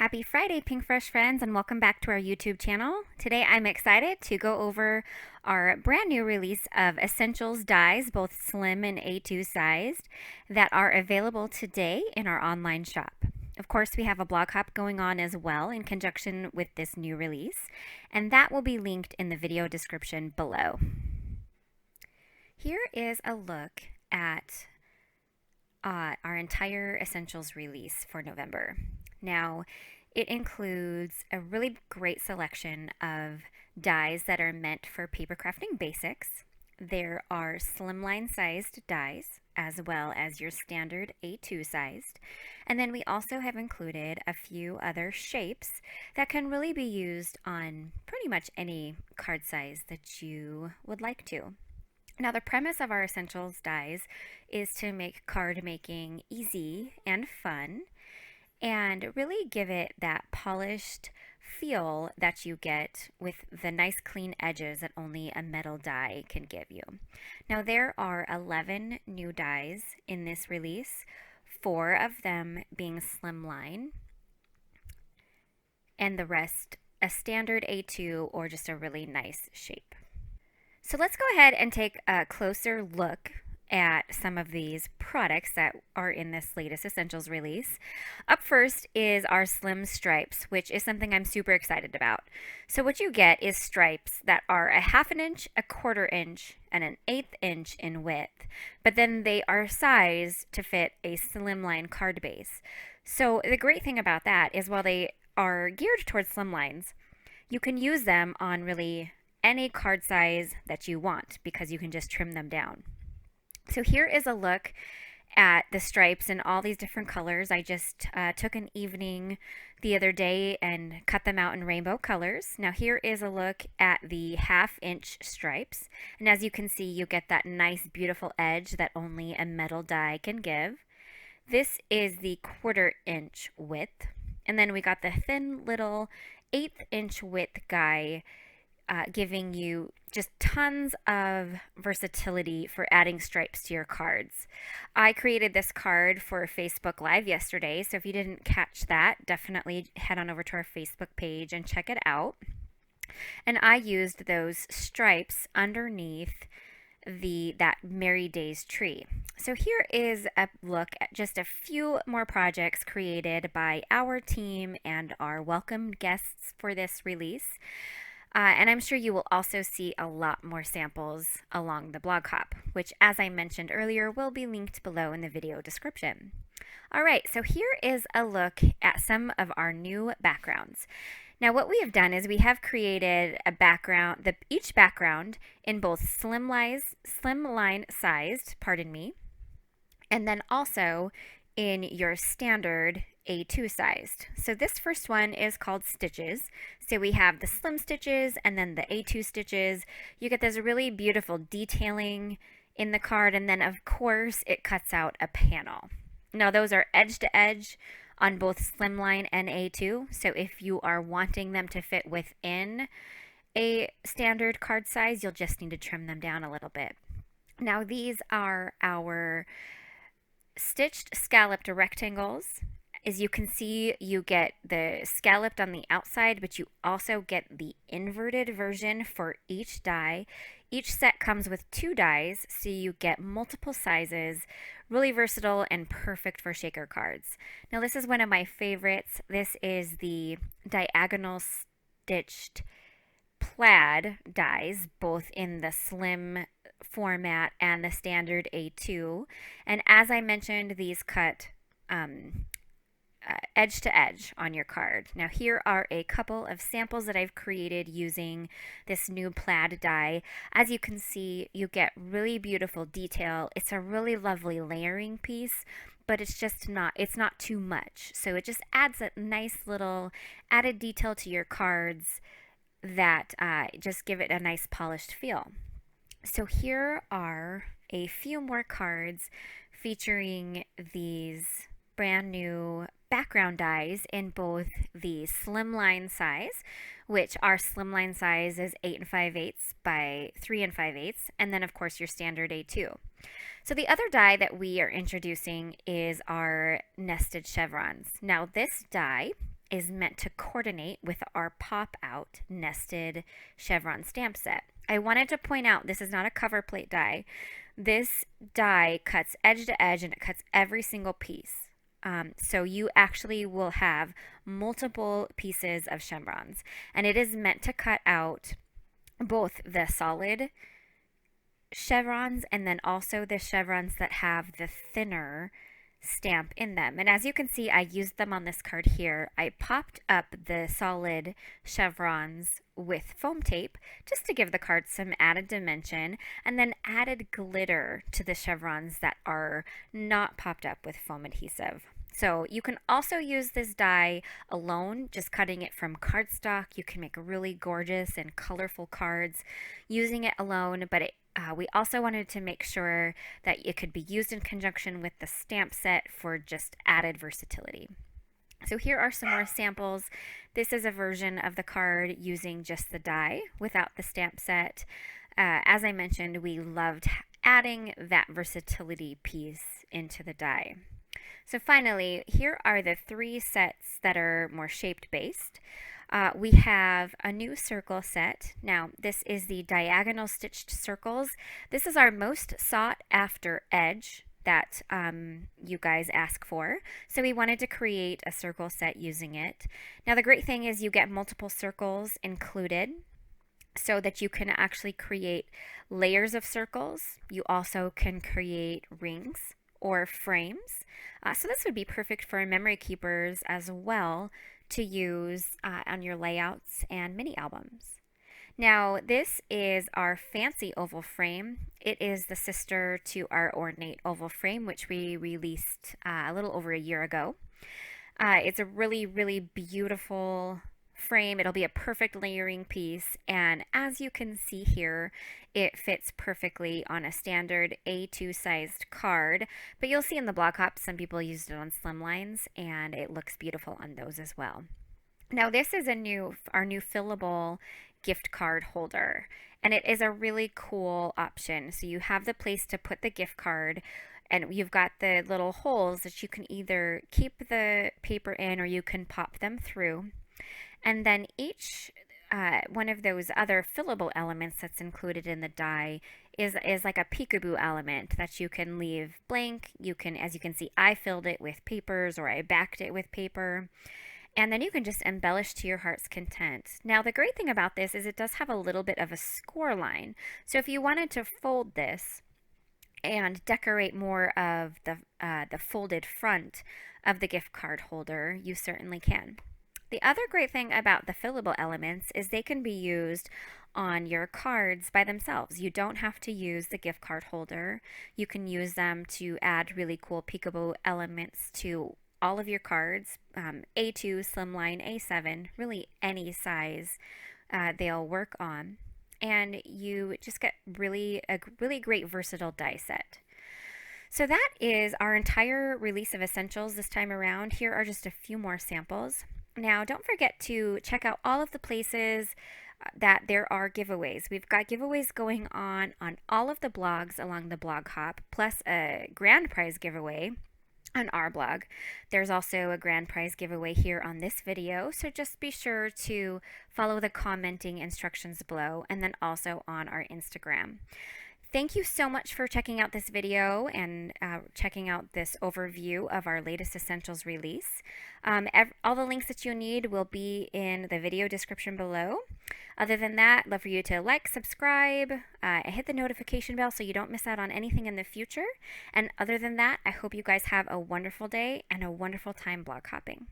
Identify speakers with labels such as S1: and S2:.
S1: Happy Friday, Pinkfresh friends, and welcome back to our YouTube channel. Today I'm excited to go over our brand new release of Essentials dyes, both slim and A2 sized, that are available today in our online shop. Of course, we have a blog hop going on as well in conjunction with this new release, and that will be linked in the video description below. Here is a look at our entire Essentials release for November. Now, it includes a really great selection of dyes that are meant for paper crafting basics. There are slimline sized dyes as well as your standard A2 sized. And then we also have included a few other shapes that can really be used on pretty much any card size that you would like to. Now, the premise of our Essentials dyes is to make card making easy and fun and really give it that polished feel that you get with the nice clean edges that only a metal die can give you. Now, there are 11 new dyes in this release, 4 of them being slimline, and the rest a standard A2 or just a really nice shape. So let's go ahead and take a closer look at some of these products that are in this latest Essentials release. Up first is our slim stripes, which is something I'm super excited about. So what you get is stripes that are a 1/2 inch, a 1/4 inch, and an 1/8 inch in width, but then they are sized to fit a slimline card base. So the great thing about that is while they are geared towards slimlines, you can use them on really any card size that you want because you can just trim them down. So here is a look at the stripes in all these different colors. I just took an evening the other day and cut them out in rainbow colors. Now here is a look at the 1/2 inch stripes. And as you can see, you get that nice beautiful edge that only a metal die can give. This is the 1/4 inch width. And then we got the thin little 1/8 inch width guy, giving you just tons of versatility for adding stripes to your cards. I created this card for Facebook Live yesterday, so if you didn't catch that, definitely head on over to our Facebook page and check it out. And I used those stripes underneath that Merry Days tree. So here is a look at just a few more projects created by our team and our welcome guests for this release. And I'm sure you will also see a lot more samples along the blog hop, which, as I mentioned earlier, will be linked below in the video description. All right, so here is a look at some of our new backgrounds. Now, what we have done is we have created a background, each background in both slimline sized, and then also in your standard A2 sized. So this first one is called stitches. So we have the slim stitches and then the A2 stitches. You get this really beautiful detailing in the card, and then of course it cuts out a panel. Now those are edge to edge on both slimline and A2. So if you are wanting them to fit within a standard card size, you'll just need to trim them down a little bit. Now these are our stitched scalloped rectangles. As you can see, you get the scalloped on the outside, but you also get the inverted version for each die. Each set comes with 2 dies, so you get multiple sizes, really versatile and perfect for shaker cards. Now this is one of my favorites. This is the diagonal stitched plaid dies, both in the slim format and the standard A2. And as I mentioned, these cut edge to edge on your card. Now here are a couple of samples that I've created using this new plaid die. As you can see, you get really beautiful detail. It's a really lovely layering piece, but it's not too much. So it just adds a nice little added detail to your cards that just give it a nice polished feel. So here are a few more cards featuring these brand new background dies in both the slimline size, which our slimline size is 8 5/8 by 3 5/8, and then of course your standard A2. So the other die that we are introducing is our nested chevrons. Now this die is meant to coordinate with our pop-out nested chevron stamp set. I wanted to point out this is not a cover plate die. This die cuts edge to edge and it cuts every single piece. So you actually will have multiple pieces of chevrons, and it is meant to cut out both the solid chevrons and then also the chevrons that have the thinner stamp in them. And as you can see, I used them on this card here. I popped up the solid chevrons with foam tape just to give the card some added dimension, and then added glitter to the chevrons that are not popped up with foam adhesive. So you can also use this die alone, just cutting it from cardstock. You can make really gorgeous and colorful cards using it alone, but we also wanted to make sure that it could be used in conjunction with the stamp set for just added versatility. So here are some more samples. This is a version of the card using just the die without the stamp set. As I mentioned, we loved adding that versatility piece into the die. So finally, here are the 3 sets that are more shaped based. We have a new circle set. Now, this is the diagonal stitched circles. This is our most sought after edge that you guys ask for. So we wanted to create a circle set using it. Now, the great thing is you get multiple circles included so that you can actually create layers of circles. You also can create rings or frames. So this would be perfect for memory keepers as well to use on your layouts and mini albums. Now this is our fancy oval frame. It is the sister to our ornate oval frame, which we released a little over a year ago. It's a really, really beautiful frame. It'll be a perfect layering piece, and as you can see here, it fits perfectly on a standard A2 sized card, but you'll see in the blog hop some people used it on slimlines, and it looks beautiful on those as well. Now this is our new fillable gift card holder, and it is a really cool option. So you have the place to put the gift card, and you've got the little holes that you can either keep the paper in or you can pop them through. And then each one of those other fillable elements that's included in the die is like a peekaboo element that you can leave blank. You can, as you can see, I filled it with papers or I backed it with paper. And then you can just embellish to your heart's content. Now, the great thing about this is it does have a little bit of a score line. So if you wanted to fold this and decorate more of the folded front of the gift card holder, you certainly can. The other great thing about the fillable elements is they can be used on your cards by themselves. You don't have to use the gift card holder. You can use them to add really cool peekaboo elements to all of your cards, A2, slimline, A7, really any size they'll work on. And you just get a really great versatile die set. So that is our entire release of essentials this time around. Here are just a few more samples. Now, don't forget to check out all of the places that there are giveaways. We've got giveaways going on all of the blogs along the blog hop, plus a grand prize giveaway on our blog. There's also a grand prize giveaway here on this video, so just be sure to follow the commenting instructions below, and then also on our Instagram. Thank you so much for checking out this video and checking out this overview of our latest essentials release. All the links that you need will be in the video description below. Other than that, I'd love for you to like, subscribe, and hit the notification bell so you don't miss out on anything in the future. And other than that, I hope you guys have a wonderful day and a wonderful time blog hopping.